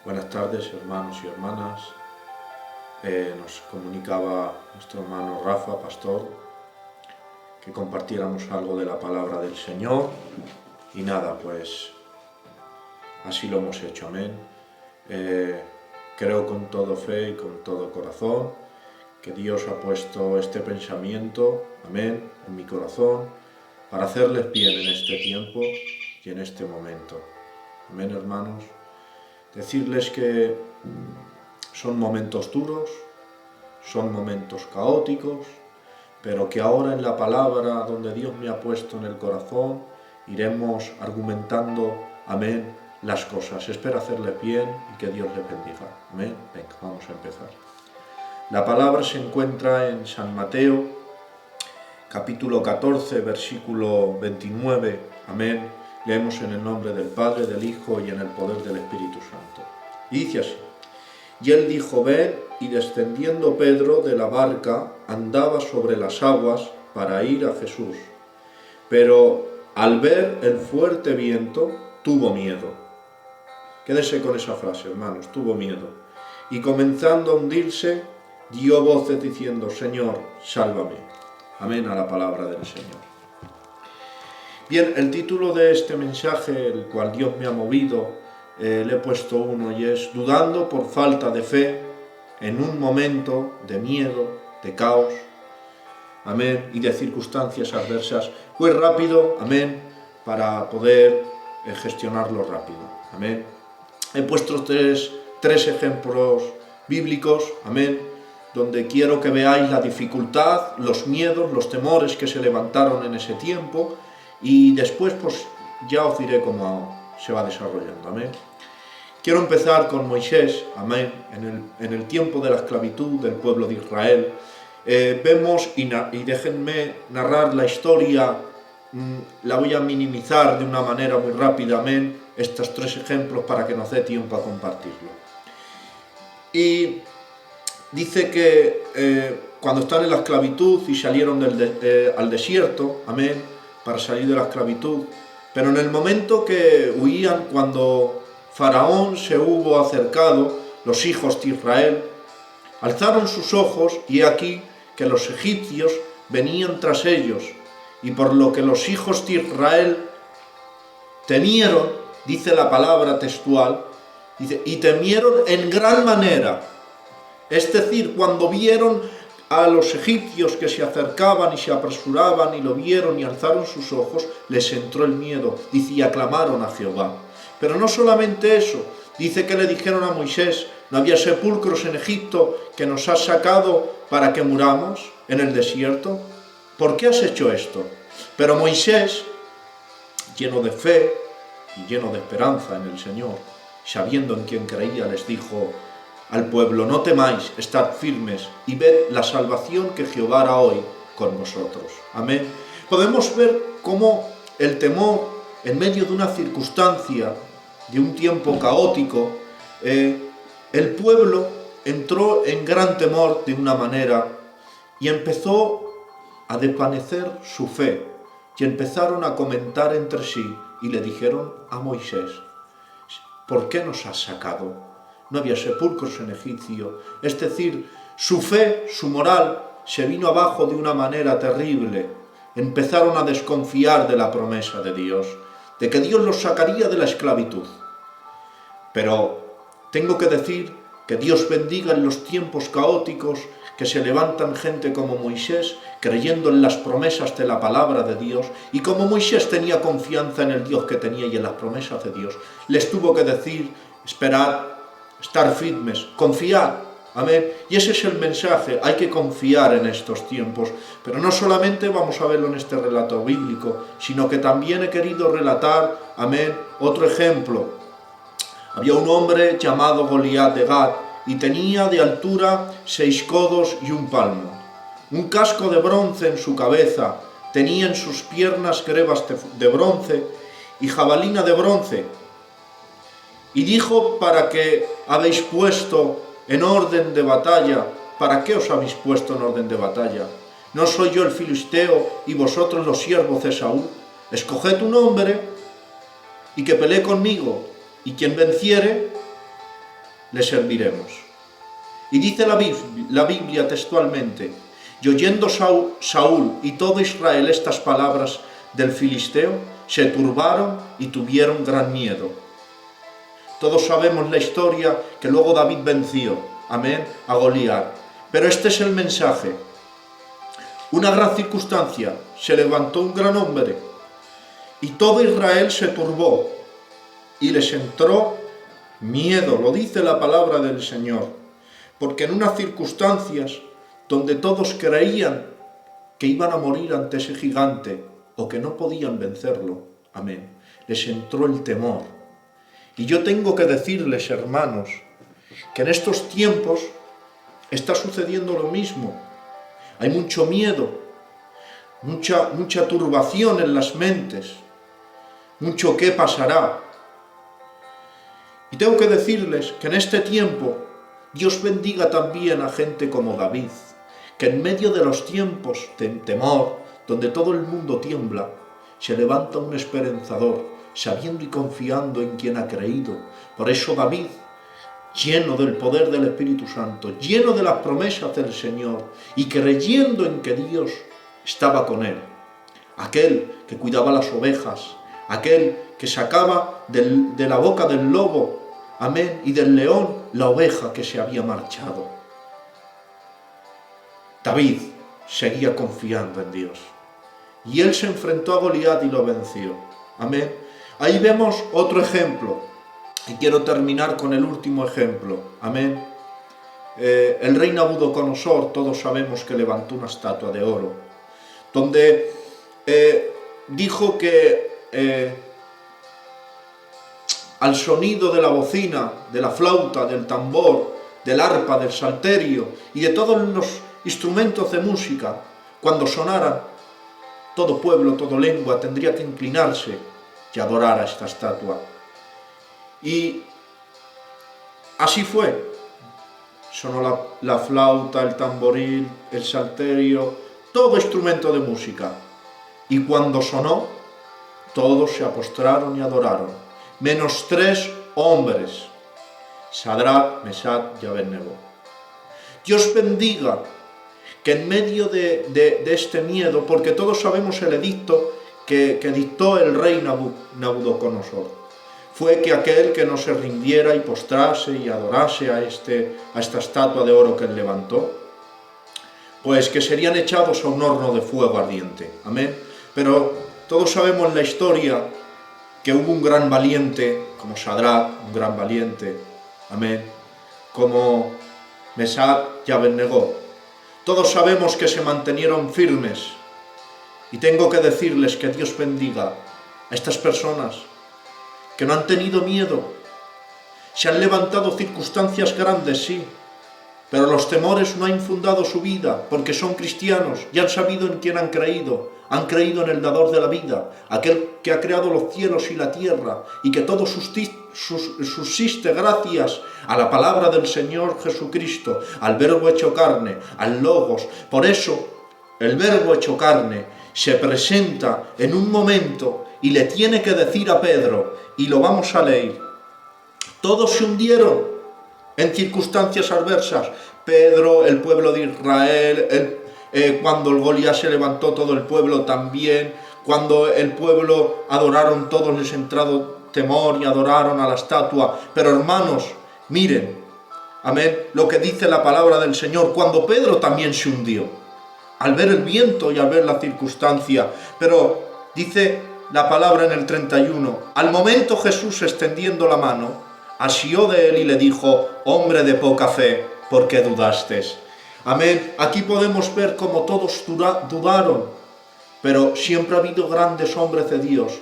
Buenas tardes, hermanos y hermanas. Nos comunicaba nuestro hermano Rafa, pastor, que compartiéramos algo de la palabra del Señor. Y nada, pues así lo hemos hecho, amén. Creo con todo fe y con todo corazón que Dios ha puesto este pensamiento, amén, en mi corazón, para hacerles bien en este tiempo y en este momento. Amén, hermanos. Decirles que son momentos duros, son momentos caóticos, pero que ahora en la palabra donde Dios me ha puesto en el corazón, iremos argumentando, amén, las cosas. Espero hacerles bien y que Dios les bendiga. Amén. Venga, vamos a empezar. La palabra se encuentra en San Mateo, capítulo 14, versículo 29. Amén. Leemos en el nombre del Padre, del Hijo y en el poder del Espíritu Santo. Y dice así: Y él dijo: ven, y descendiendo Pedro de la barca, andaba sobre las aguas para ir a Jesús. Pero al ver el fuerte viento, tuvo miedo. Quédese con esa frase, hermanos, tuvo miedo. Y comenzando a hundirse, dio voces diciendo: Señor, sálvame. Amén a la palabra del Señor. Bien, el título de este mensaje, el cual Dios me ha movido, le he puesto uno, y es: dudando por falta de fe en un momento de miedo, de caos, amén, y de circunstancias adversas. Muy rápido, amén, para poder gestionarlo rápido, amén. He puesto tres ejemplos bíblicos, amén, donde quiero que veáis la dificultad, los miedos, los temores que se levantaron en ese tiempo, y después pues ya os diré cómo se va desarrollando, amén. Quiero empezar con Moisés, amén, en el tiempo de la esclavitud del pueblo de Israel. Vemos, y déjenme narrar la historia, la voy a minimizar de una manera muy rápida, amén, estos tres ejemplos para que nos dé tiempo a compartirlo. Y dice que cuando están en la esclavitud y salieron al desierto, amén, para salir de la esclavitud, pero en el momento que huían, cuando Faraón se hubo acercado, los hijos de Israel alzaron sus ojos, y he aquí que los egipcios venían tras ellos, y por lo que los hijos de Israel temieron, dice la palabra textual, dice, y temieron en gran manera. Es decir, cuando vieron a los egipcios que se acercaban y se apresuraban y lo vieron y alzaron sus ojos, les entró el miedo, dice, y aclamaron a Jehová. Pero no solamente eso, dice que le dijeron a Moisés: ¿no había sepulcros en Egipto que nos has sacado para que muramos en el desierto? ¿Por qué has hecho esto? Pero Moisés, lleno de fe y lleno de esperanza en el Señor, sabiendo en quién creía, les dijo al pueblo: no temáis, estad firmes y ved la salvación que Jehová hará hoy con vosotros. Amén. Podemos ver cómo el temor, en medio de una circunstancia, de un tiempo caótico, el pueblo entró en gran temor de una manera y empezó a desvanecer su fe, y empezaron a comentar entre sí y le dijeron a Moisés: ¿por qué nos has sacado? No había sepulcros en Egipto. Es decir, su fe, su moral, se vino abajo de una manera terrible. Empezaron a desconfiar de la promesa de Dios, de que Dios los sacaría de la esclavitud. Pero tengo que decir que Dios bendiga en los tiempos caóticos, que se levantan gente como Moisés, creyendo en las promesas de la palabra de Dios, y como Moisés tenía confianza en el Dios que tenía y en las promesas de Dios, les tuvo que decir: esperad, estar firmes, confiar, amén. Y ese es el mensaje, hay que confiar en estos tiempos. Pero no solamente vamos a verlo en este relato bíblico, sino que también he querido relatar, amén, otro ejemplo. Había un hombre llamado Goliat de Gat, y tenía de altura 6 codos y 1 palmo, un casco de bronce en su cabeza, tenía en sus piernas grebas de bronce y jabalina de bronce. Y dijo: ¿para qué habéis puesto en orden de batalla? ¿Para qué os habéis puesto en orden de batalla? ¿No soy yo el filisteo y vosotros los siervos de Saúl? Escoged un hombre y que pelee conmigo, y quien venciere, le serviremos. Y dice la Biblia textualmente: y oyendo Saúl y todo Israel estas palabras del filisteo, se turbaron y tuvieron gran miedo. Todos sabemos la historia que luego David venció, amén, a Goliat. Pero este es el mensaje. Una gran circunstancia, se levantó un gran hombre y todo Israel se turbó y les entró miedo, lo dice la palabra del Señor, porque en unas circunstancias donde todos creían que iban a morir ante ese gigante o que no podían vencerlo, amén, les entró el temor. Y yo tengo que decirles, hermanos, que en estos tiempos está sucediendo lo mismo. Hay mucho miedo, mucha turbación en las mentes, mucho qué pasará. Y tengo que decirles que en este tiempo Dios bendiga también a gente como David, que en medio de los tiempos de temor, donde todo el mundo tiembla, se levanta un esperanzador, sabiendo y confiando en quien ha creído. Por eso David, lleno del poder del Espíritu Santo, lleno de las promesas del Señor y creyendo en que Dios estaba con él, aquel que cuidaba las ovejas, aquel que sacaba de la boca del lobo, amén, y del león la oveja que se había marchado. David seguía confiando en Dios y él se enfrentó a Goliat y lo venció, amén. Ahí vemos otro ejemplo. Y quiero terminar con el último ejemplo. Amén. El rey Nabucodonosor, todos sabemos que levantó una estatua de oro, donde dijo que al sonido de la bocina, de la flauta, del tambor, del arpa, del salterio y de todos los instrumentos de música, cuando sonaran, todo pueblo, toda lengua tendría que inclinarse y adorar a esta estatua. Y así fue. Sonó la flauta, el tamboril, el salterio, todo instrumento de música. Y cuando sonó, todos se apostraron y adoraron, menos 3 hombres, Sadrach, Mesach y Abednego. Dios bendiga que en medio de este miedo, porque todos sabemos el edicto que dictó el rey Nabucodonosor, fue que aquel que no se rindiera y postrase y adorase a esta estatua de oro que él levantó, pues que serían echados a un horno de fuego ardiente. Amén. Pero todos sabemos la historia que hubo un gran valiente como Sadrach, un gran valiente, amén, como Mesach y Abednego. Todos sabemos que se mantenieron firmes. Y tengo que decirles que Dios bendiga a estas personas que no han tenido miedo. Se han levantado circunstancias grandes, sí, pero los temores no han infundado su vida, porque son cristianos y han sabido en quién han creído en el dador de la vida, aquel que ha creado los cielos y la tierra, y que todo subsiste gracias a la palabra del Señor Jesucristo, al Verbo hecho carne, al Logos. Por eso, el Verbo hecho carne se presenta en un momento y le tiene que decir a Pedro, y lo vamos a leer: todos se hundieron en circunstancias adversas. Pedro, el pueblo de Israel, cuando el Goliat se levantó, todo el pueblo también. Cuando el pueblo adoraron, todos les entró temor y adoraron a la estatua. Pero hermanos, miren, amén, lo que dice la palabra del Señor, cuando Pedro también se hundió, al ver el viento y al ver la circunstancia. Pero dice la palabra en el 31, al momento Jesús, extendiendo la mano, asió de él y le dijo: hombre de poca fe, ¿por qué dudaste? Amén. Aquí podemos ver cómo todos dudaron, pero siempre ha habido grandes hombres de Dios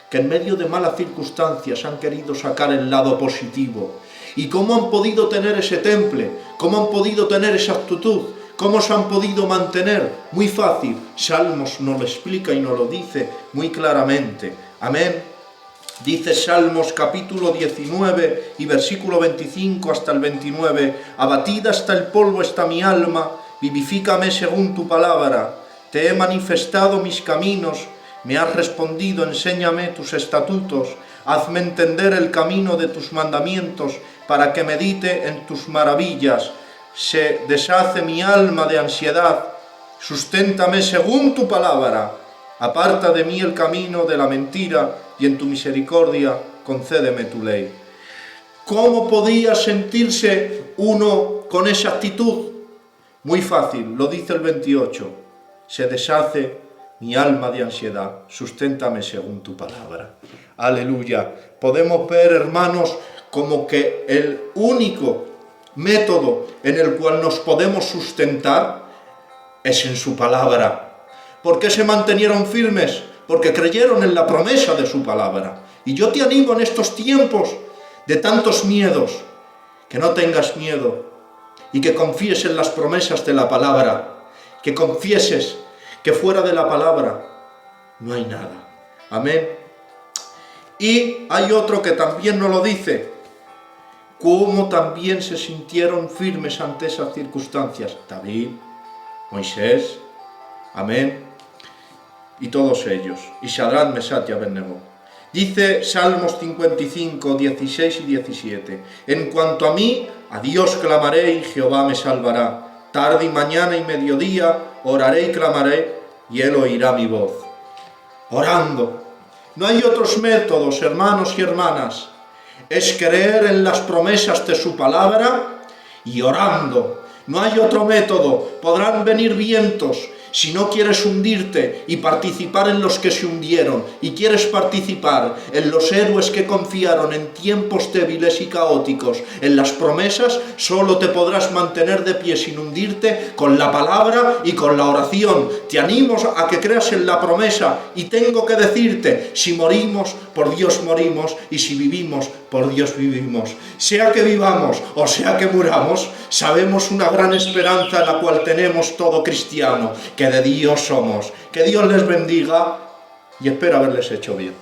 que en medio de malas circunstancias han querido sacar el lado positivo. ¿Y cómo han podido tener ese temple? ¿Cómo han podido tener esa actitud? ¿Cómo se han podido mantener? Muy fácil. Salmos nos lo explica y nos lo dice muy claramente. Amén. Dice Salmos capítulo 19 y versículo 25 hasta el 29. Abatida hasta el polvo está mi alma, vivifícame según tu palabra. Te he manifestado mis caminos, me has respondido, enséñame tus estatutos. Hazme entender el camino de tus mandamientos, para que medite en tus maravillas. Se deshace mi alma de ansiedad. Susténtame según tu palabra. Aparta de mí el camino de la mentira y en tu misericordia concédeme tu ley. ¿Cómo podía sentirse uno con esa actitud? Muy fácil, lo dice el 28. Se deshace mi alma de ansiedad, susténtame según tu palabra. Aleluya. Podemos ver, hermanos, como que el único método en el cual nos podemos sustentar es en su palabra. ¿Por qué se mantenieron firmes? Porque creyeron en la promesa de su palabra. Y yo te animo en estos tiempos de tantos miedos, que no tengas miedo y que confíes en las promesas de la palabra, que confieses que fuera de la palabra no hay nada. Amén. Y hay otro que también nos lo dice, cómo también se sintieron firmes ante esas circunstancias. David, Moisés, amén, y todos ellos, y Sadrach, Mesach y Abednego. Dice Salmos 55, 16 y 17, en cuanto a mí, a Dios clamaré y Jehová me salvará. Tarde y mañana y mediodía oraré y clamaré y Él oirá mi voz. Orando. No hay otros métodos, hermanos y hermanas. Es creer en las promesas de su palabra y orando. No hay otro método. Podrán venir vientos. Si no quieres hundirte y participar en los que se hundieron, y quieres participar en los héroes que confiaron en tiempos débiles y caóticos en las promesas, solo te podrás mantener de pie sin hundirte con la palabra y con la oración. Te animo a que creas en la promesa, y tengo que decirte, si morimos, por Dios morimos, y si vivimos, por Dios vivimos. Sea que vivamos o sea que muramos, sabemos una gran esperanza en la cual tenemos todo cristiano, que de Dios somos. Que Dios les bendiga y espero haberles hecho bien.